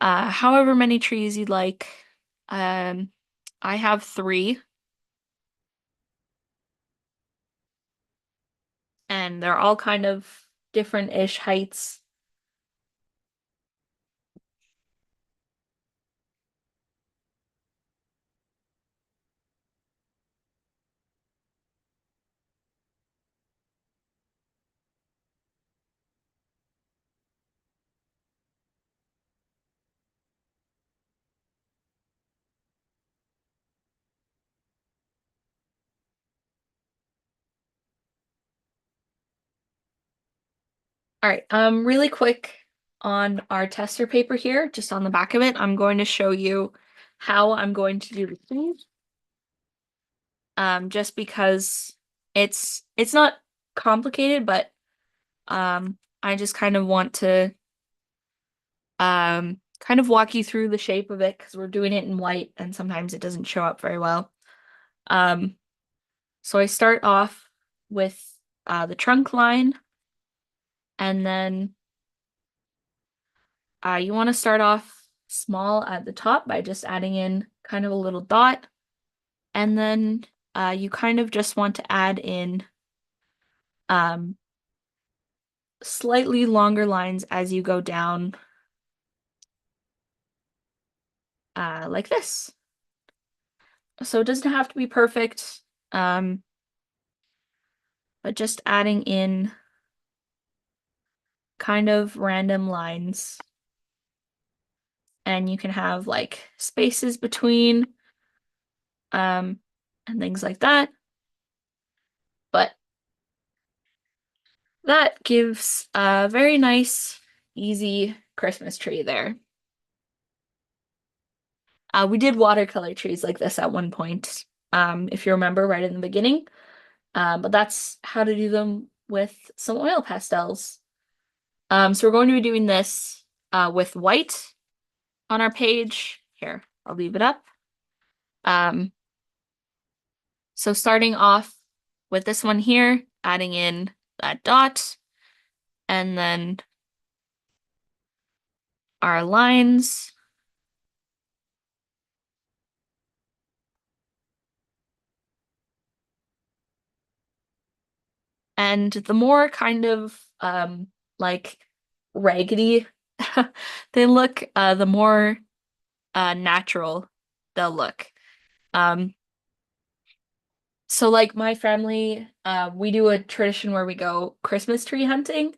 Speaker 1: however many trees you'd like. Um, I have three, and they're all kind of different-ish heights. All right, really quick on our tester paper here, just on the back of it, I'm going to show you how I'm going to do the trees. Just because it's not complicated, but I just kind of want to kind of walk you through the shape of it because we're doing it in white and sometimes it doesn't show up very well. Um, so I start off with the trunk line, and then you want to start off small at the top by just adding in kind of a little dot, and then you kind of just want to add in um, slightly longer lines as you go down like this. So it doesn't have to be perfect, um, but just adding in kind of random lines. And you can have like spaces between um, and things like that. But that gives a very nice, easy Christmas tree there. We did watercolor trees like this at one point, if you remember right in the beginning. But that's how to do them with some oil pastels. So we're going to be doing this with white on our page. Here, I'll leave it up. Um, so starting off with this one here, adding in that dot, and then our lines. And the more kind of like raggedy they look, the more natural they'll look. Um, so like my family, we do a tradition where we go Christmas tree hunting.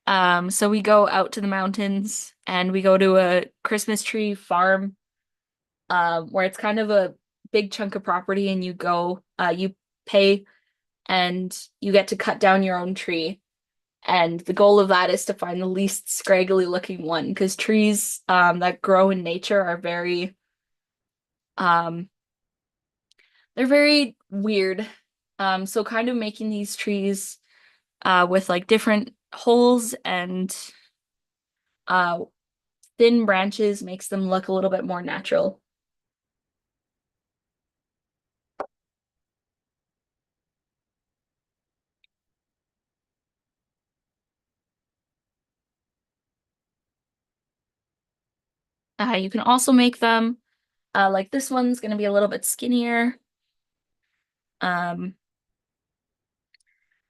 Speaker 1: So we go out to the mountains and we go to a Christmas tree farm, where it's kind of a big chunk of property and you pay and you get to cut down your own tree. And the goal of that is to find the least scraggly looking one because trees that grow in nature are um, they're very weird. So kind of making these trees with like different holes and uh, thin branches makes them look a little bit more natural. You can also make them like this one's going to be a little bit skinnier, um,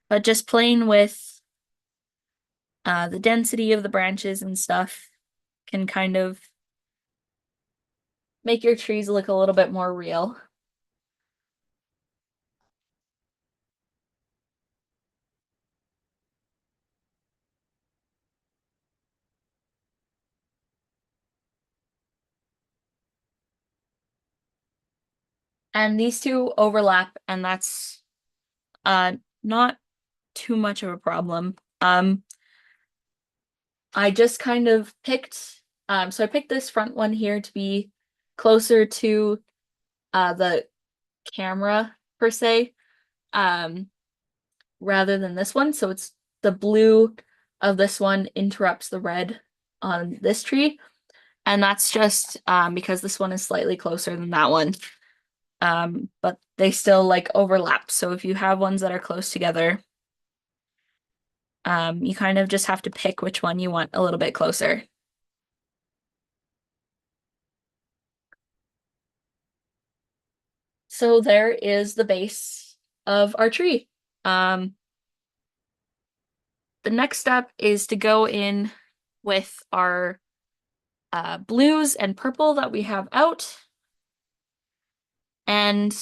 Speaker 1: but just playing with the density of the branches and stuff can kind of make your trees look a little bit more real. And these two overlap, and that's not too much of a problem. I just kind of picked so I picked this front one here to be closer to the camera per se, um, rather than this one. So it's the blue of this one interrupts the red on this tree. And that's just because this one is slightly closer than that one. But they still like overlap. So if you have ones that are close together, you kind of just have to pick which one you want a little bit closer. So there is the base of our tree. Um, the next step is to go in with our blues and purple that we have out. And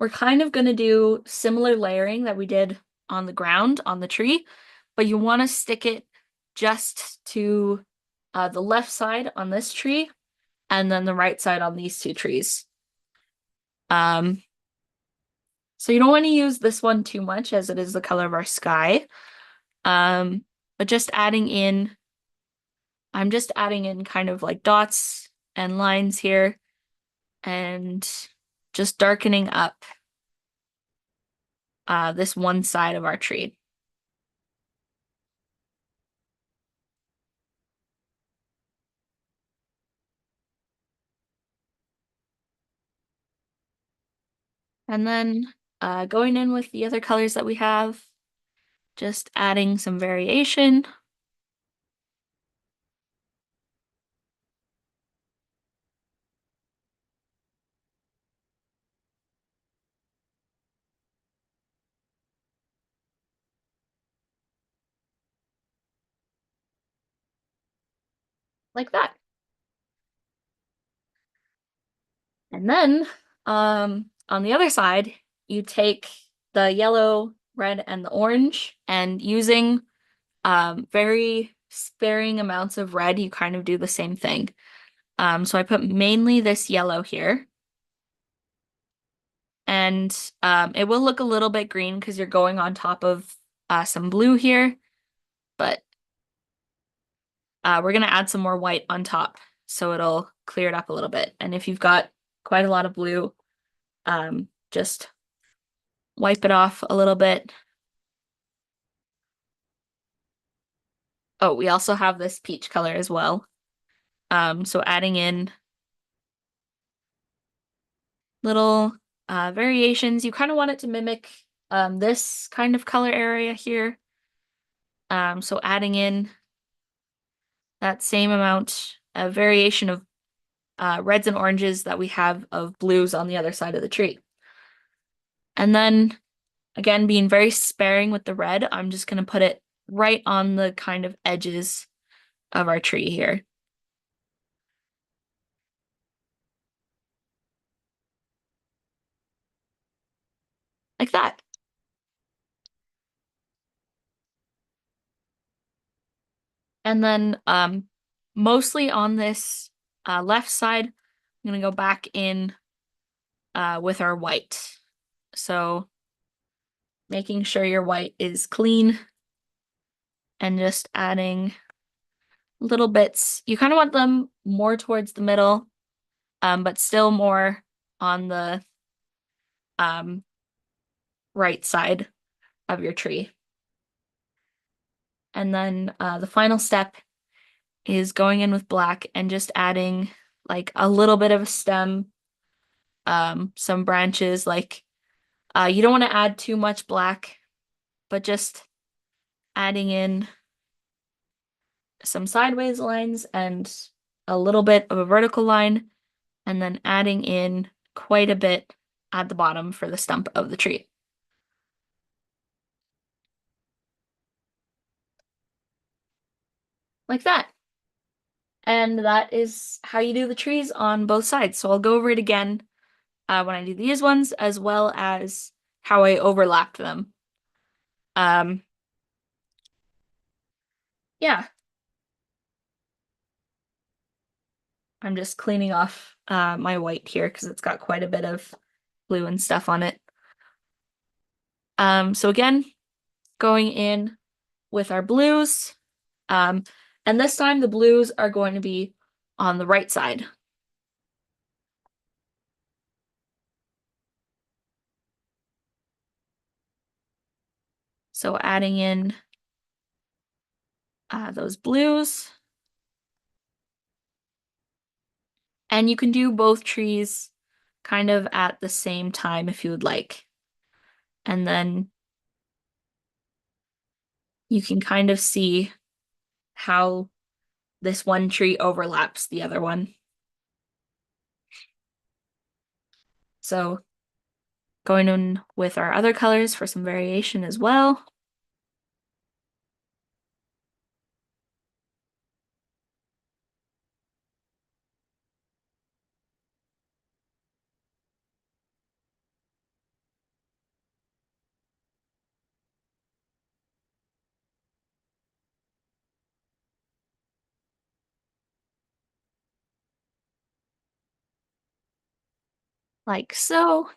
Speaker 1: we're kind of going to do similar layering that we did on the ground on the tree, but you want to stick it just to the left side on this tree and then the right side on these two trees. Um, so you don't want to use this one too much as it is the color of our sky. Um, but I'm just adding in kind of like dots and lines here and just darkening up this one side of our tree. And then going in with the other colors that we have, just adding some variation like that. And then on the other side, you take the yellow, red, and the orange, and using very sparing amounts of red, you kind of do the same thing. So I put mainly this yellow here. And it will look a little bit green because you're going on top of some blue here, but we're going to add some more white on top so it'll clear it up a little bit. And if you've got quite a lot of blue, just wipe it off a little bit. Oh, we also have this peach color as well. So adding in little variations. You kind of want it to mimic this kind of color area here. So adding in that same amount of variation of reds and oranges that we have of blues on the other side of the tree. And then again, being very sparing with the red, I'm just going to put it right on the kind of edges of our tree here. like that. And then mostly on this left side, I'm gonna go back in with our white. So making sure your white is clean and just adding little bits. You kind of want them more towards the middle, but still more on the um, right side of your tree. And then the final step is going in with black and just adding like a little bit of a stem, some branches. Like you don't want to add too much black, but just adding in some sideways lines and a little bit of a vertical line, and then adding in quite a bit at the bottom for the stump of the tree. Like that. And that is how you do the trees on both sides. So I'll go over it again when I do these ones, as well as how I overlapped them. Um, yeah, I'm just cleaning off my white here because it's got quite a bit of glue and stuff on it. So again, going in with our blues. Um, and this time the blues are going to be on the right side. So adding in those blues. And you can do both trees kind of at the same time if you would like. And then you can kind of see how this one tree overlaps the other one. So going in with our other colors for some variation as well. Like so.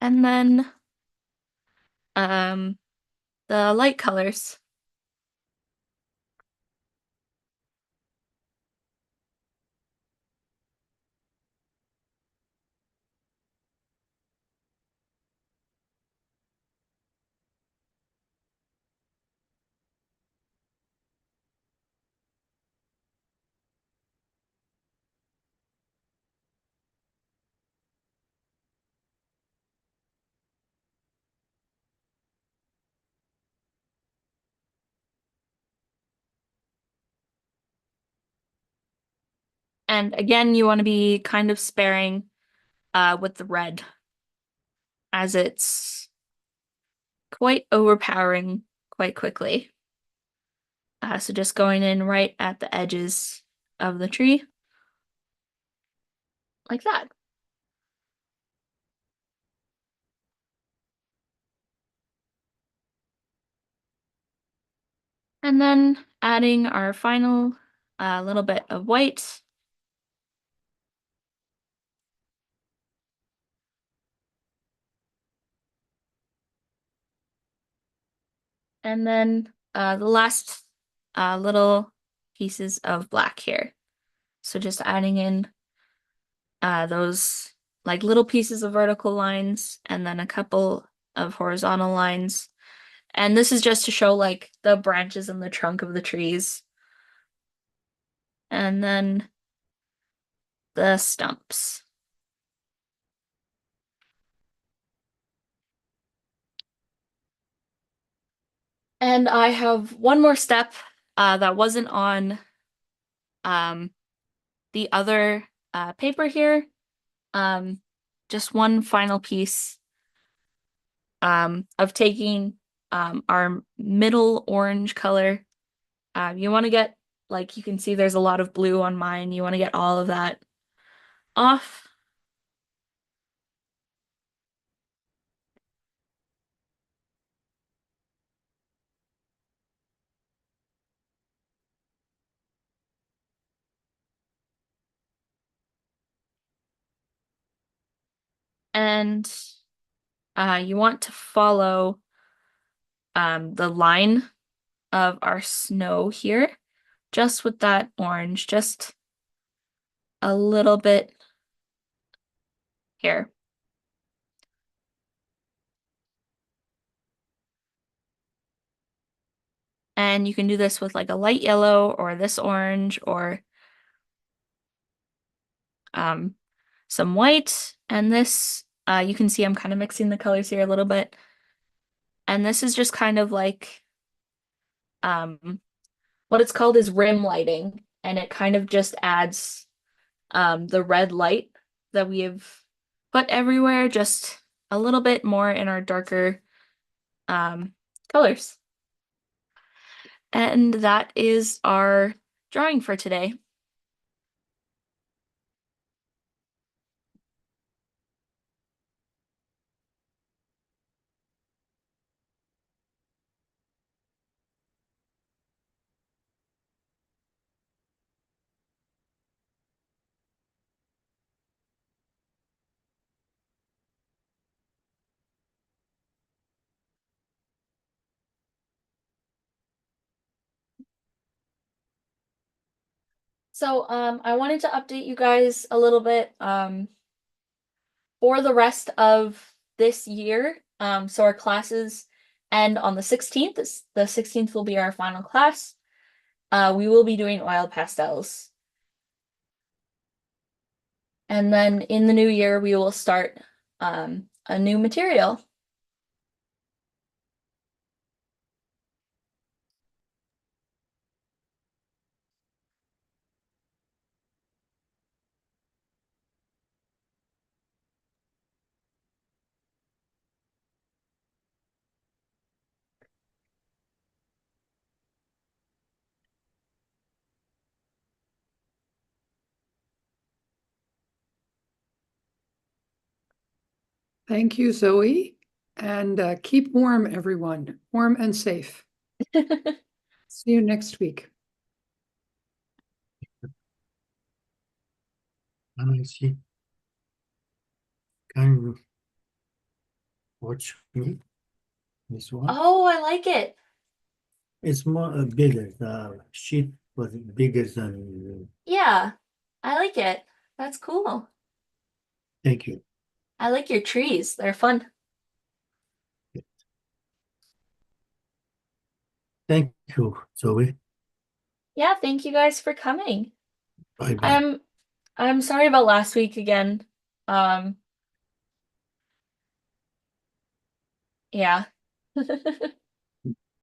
Speaker 1: And then um, the light colors. And again, you want to be kind of sparing with the red as it's quite overpowering quite quickly. So just going in right at the edges of the tree, like that. And then adding our final little bit of white. And then the last little pieces of black here. So just adding in those like little pieces of vertical lines and then a couple of horizontal lines. And this is just to show like the branches and the trunk of the trees. And then the stumps. And I have one more step that wasn't on um, the other paper here. Um, just one final piece of taking our middle orange color. You want to get, like you can see there's a lot of blue on mine. You want to get all of that off. And you want to follow the line of our snow here, just with that orange, just a little bit here. And you can do this with like a light yellow or this orange or um, some white. And this, you can see I'm kind of mixing the colors here a little bit. And this is just kind of like um, what it's called is rim lighting. And it kind of just adds the red light that we have put everywhere, just a little bit more in our darker colors. And that is our drawing for today. So I wanted to update you guys a little bit for the rest of this year. So our classes end on the 16th. The 16th will be our final class. We will be doing oil pastels. And then in the new year, we will start a new material.
Speaker 2: Thank you, Zoe. And keep warm, everyone. Warm and safe. See you next week.
Speaker 3: I see. Can you watch me? This one.
Speaker 1: Oh, I like it.
Speaker 3: It's more bigger. The sheet was bigger than.
Speaker 1: Yeah, I like it. That's cool.
Speaker 3: Thank you.
Speaker 1: I like your trees. They're fun.
Speaker 3: Thank you, Zoe.
Speaker 1: Yeah, thank you guys for coming.
Speaker 3: Bye bye.
Speaker 1: I'm I'm sorry about last week again. Um, yeah.